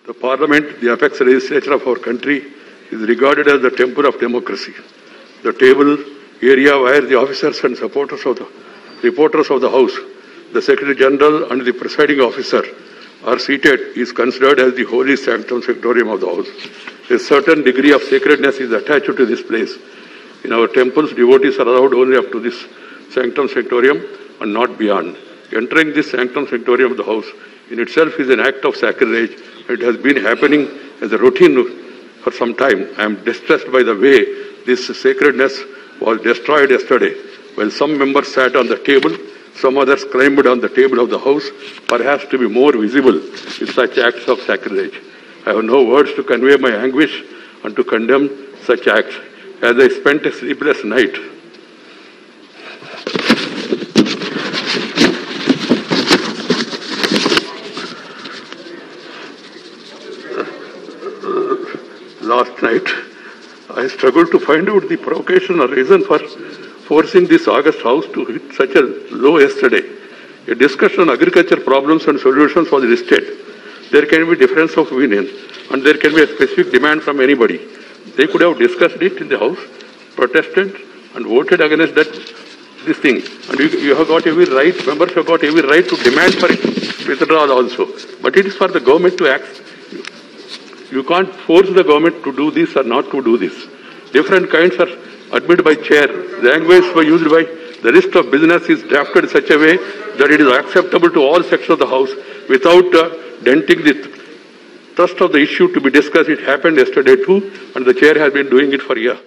The Parliament, the apex legislature of our country, is regarded as the temple of democracy. The table area where the officers and reporters of the House, the Secretary General and the presiding officer are seated is considered as the holy sanctum sanctorium of the House. A certain degree of sacredness is attached to this place. In our temples, devotees are allowed only up to this sanctum sanctorium and not beyond. Entering this sanctum sanctorium of the House in itself is an act of sacrilege. It has been happening as a routine for some time. I am distressed by the way this sacredness was destroyed yesterday. While some members sat on the table, some others climbed on the table of the House, perhaps to be more visible with such acts of sacrilege. I have no words to convey my anguish and to condemn such acts. As I spent a sleepless night, last night, I struggled to find out the provocation or reason for forcing this August House to hit such a low yesterday. A discussion on agriculture problems and solutions was listed. There can be difference of opinion and there can be a specific demand from anybody. They could have discussed it in the House, protested and voted against this thing. And you have got every right, members have got every right to demand for it, withdrawal also. But it is for the government to act. You can't force the government to do this or not to do this. Different kinds are admitted by chair. Language were used by the list of business is drafted in such a way that it is acceptable to all sections of the House without denting the thrust of the issue to be discussed. It happened yesterday too, and the chair has been doing it for a year.